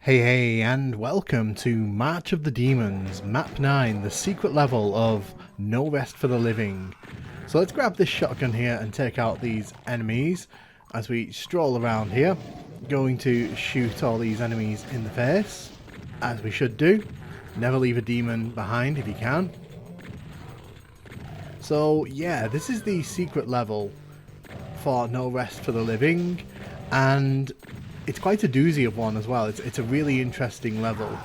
Hey, and welcome to March of the Demons, Map 9, the secret level of No Rest for the Living. So let's grab this shotgun here and take out these enemies as we stroll around here. Going to shoot all these enemies in the face, as we should do. Never leave a demon behind if you can. So yeah, this is the secret level for No Rest for the Living, and it's quite a doozy of one as well. It's a really interesting level,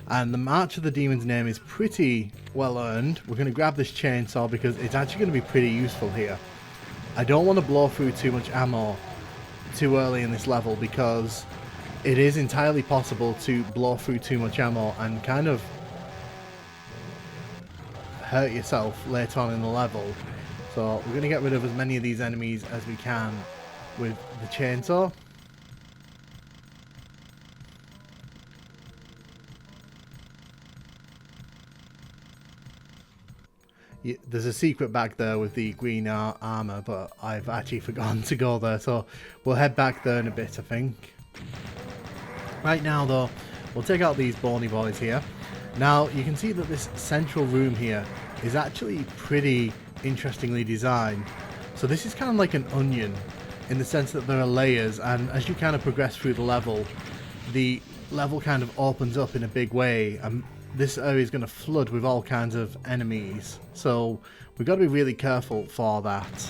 and the March of the Demons name is pretty well earned. We're going to grab this chainsaw because it's actually going to be pretty useful here. I don't want to blow through too much ammo too early in this level because it is entirely possible to blow through too much ammo and kind of hurt yourself later on in the level. So we're going to get rid of as many of these enemies as we can with the chainsaw. There's a secret back there with the green armor, but I've actually forgotten to go there, so we'll head back there in a bit, I think. Right now though, we'll take out these bony boys here. Now you can see that this central room here is actually pretty interestingly designed. So this is kind of like an onion in the sense that there are layers, and as you kind of progress through the level kind of opens up in a big way, and this area is going to flood with all kinds of enemies. So we've got to be really careful for that.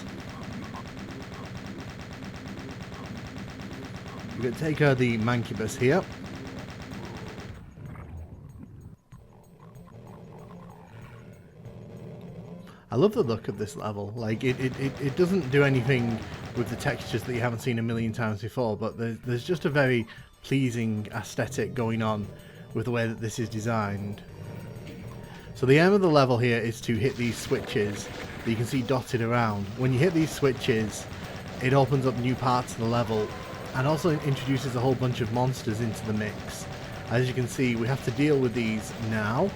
We're going to take out the Mancubus here. I love the look of this level. Like it doesn't do anything with the textures that you haven't seen a million times before, but there's just a very pleasing aesthetic going on with the way that this is designed. So the aim of the level here is to hit these switches that you can see dotted around. When you hit these switches, it opens up new parts of the level and also introduces a whole bunch of monsters into the mix. As you can see, we have to deal with these now.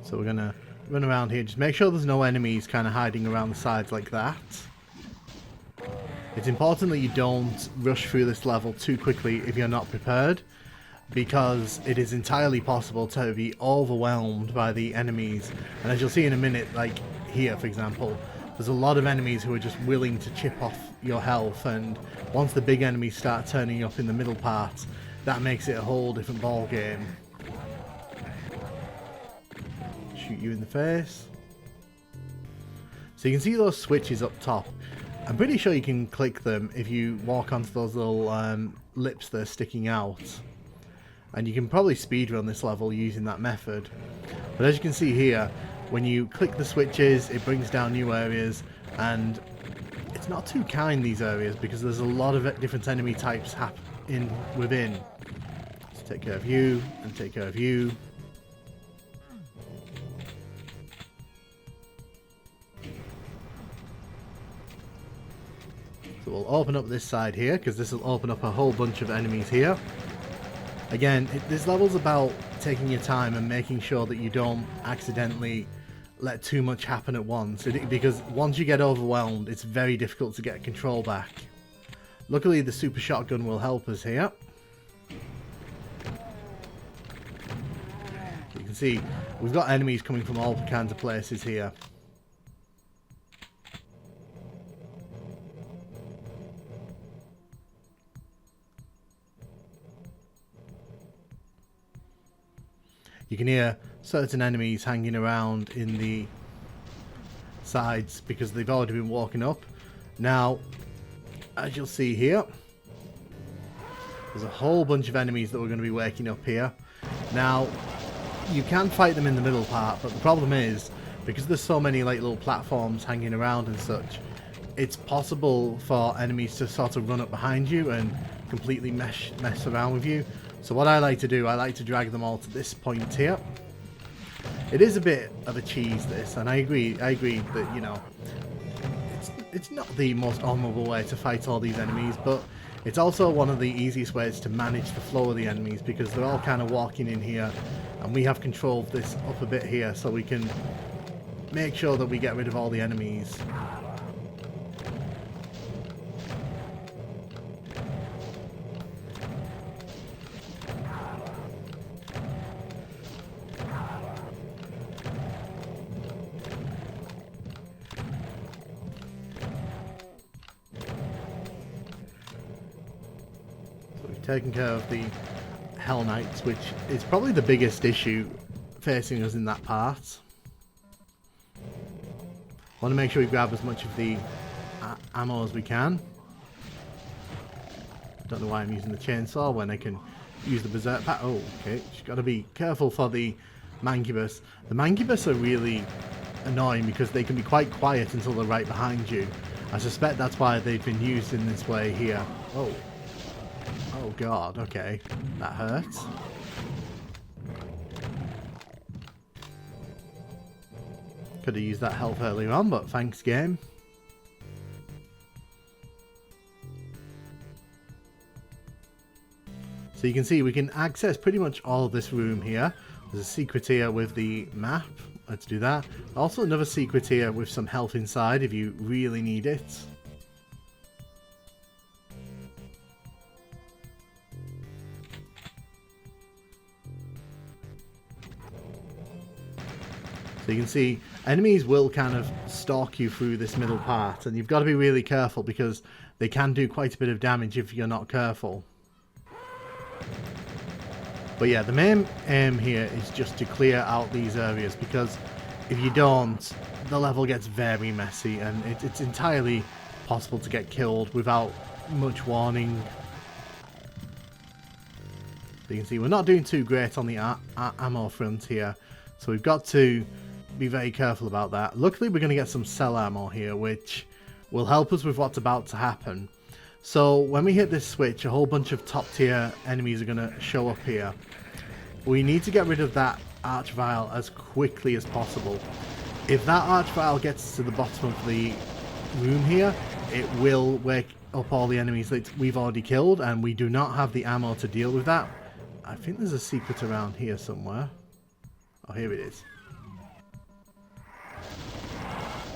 So we're gonna run around here, just make sure there's no enemies kind of hiding around the sides like that. It's important that you don't rush through this level too quickly if you're not prepared, because it is entirely possible to be overwhelmed by the enemies. And as you'll see in a minute, like here for example, there's a lot of enemies who are just willing to chip off your health, and once the big enemies start turning up in the middle part, that makes it a whole different ball game. Shoot you in the face. So you can see those switches up top. I'm pretty sure you can click them if you walk onto those little lips that are sticking out, and you can probably speedrun this level using that method. But as you can see here, when you click the switches, it brings down new areas, and it's not too kind, these areas, because there's a lot of different enemy types within. Let's take care of you and take care of you. So we'll open up this side here, because this will open up a whole bunch of enemies here. Again, this level's about taking your time and making sure that you don't accidentally let too much happen at once, because once you get overwhelmed, it's very difficult to get control back. Luckily, the super shotgun will help us here. You can see we've got enemies coming from all kinds of places here. You can hear certain enemies hanging around in the sides because they've already been walking up. Now, as you'll see here, there's a whole bunch of enemies that we're going to be waking up here. Now, you can fight them in the middle part, but the problem is, because there's so many like little platforms hanging around and such, it's possible for enemies to sort of run up behind you and completely mess around with you. So what I like to do, I like to drag them all to this point here. It is a bit of a cheese, this, and I agree that, you know, it's not the most honourable way to fight all these enemies, but it's also one of the easiest ways to manage the flow of the enemies, because they're all kind of walking in here and we have control of this up a bit here, so we can make sure that we get rid of all the enemies. Taking care of the Hell Knights, which is probably the biggest issue facing us in that part. Want to make sure we grab as much of the ammo as we can. Don't know why I'm using the chainsaw when I can use the berserk pack. Oh, okay. Just got to be careful for the Mancubus. The Mancubus are really annoying because they can be quite quiet until they're right behind you. I suspect that's why they've been used in this way here. Oh. Oh god, okay. That hurts. Could have used that health earlier on, but thanks game. So you can see we can access pretty much all of this room here. There's a secret here with the map. Let's do that. Also another secret here with some health inside if you really need it. So you can see enemies will kind of stalk you through this middle part, and you've got to be really careful because they can do quite a bit of damage if you're not careful. But yeah, the main aim here is just to clear out these areas, because if you don't, the level gets very messy and it's entirely possible to get killed without much warning. So you can see we're not doing too great on the ammo front here, so we've got to be very careful about that. Luckily we're going to get some cell ammo here, which will help us with what's about to happen. So when we hit this switch, a whole bunch of top tier enemies are going to show up here. We need to get rid of that Archvile as quickly as possible. If that Archvile gets to the bottom of the room here, it will wake up all the enemies that we've already killed, and we do not have the ammo to deal with that. I think there's a secret around here somewhere. Oh, here it is.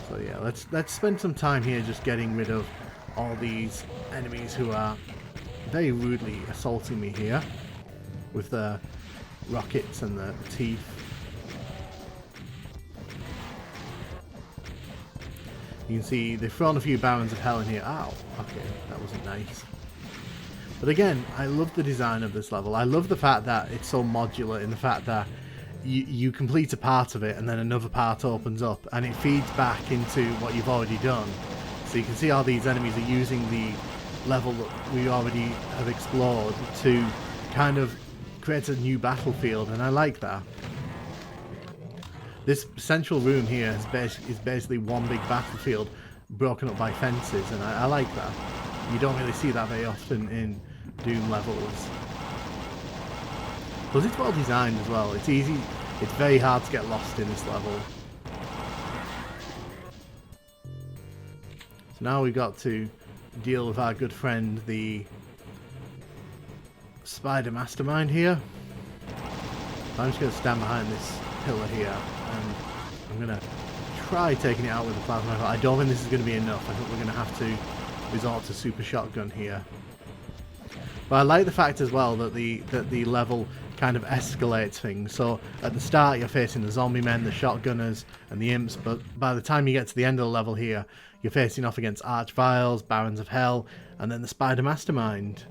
So yeah, let's spend some time here just getting rid of all these enemies who are very rudely assaulting me here with the rockets and the teeth. You can see they've thrown a few Barons of Hell in here. Ow, okay, that wasn't nice. But again, I love the design of this level. I love the fact that it's so modular, in the fact that you complete a part of it and then another part opens up and it feeds back into what you've already done. So you can see all these enemies are using the level that we already have explored to kind of create a new battlefield, and I like that. This central room here is basically one big battlefield broken up by fences, and I like that. You don't really see that very often in Doom levels. Plus it's well designed as well. It's easy, it's very hard to get lost in this level. So now we've got to deal with our good friend, the Spider Mastermind here. I'm just going to stand behind this pillar here, and I'm going to try taking it out with a plasma rifle. I don't think this is going to be enough. I think we're going to have to resort to super shotgun here. But I like the fact as well that the level kind of escalates things. So at the start you're facing the zombie men, the shotgunners, and the imps, but by the time you get to the end of the level here, you're facing off against Archviles, Barons of Hell, and then the Spider Mastermind.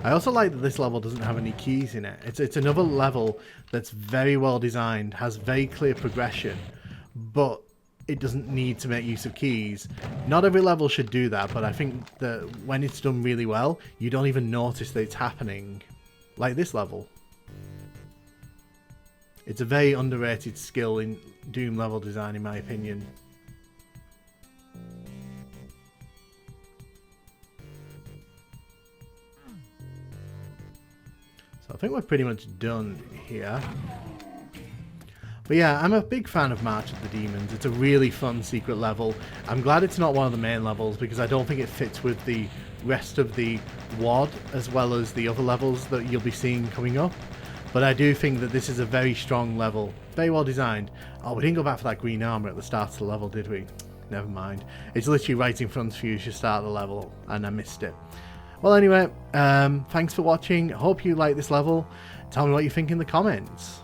I also like that this level doesn't have any keys in it. It's another level that's very well designed, has very clear progression, but it doesn't need to make use of keys. Not every level should do that, but I think that when it's done really well, you don't even notice that it's happening. Like this level. It's a very underrated skill in Doom level design, in my opinion. So I think we're pretty much done here. But yeah, I'm a big fan of March of the Demons. It's a really fun secret level. I'm glad it's not one of the main levels because I don't think it fits with the rest of the WOD as well as the other levels that you'll be seeing coming up. But I do think that this is a very strong level. Very well designed. Oh, we didn't go back for that green armor at the start of the level, did we? Never mind. It's literally right in front of you as you start the level, and I missed it. Well, anyway, thanks for watching. Hope you like this level. Tell me what you think in the comments.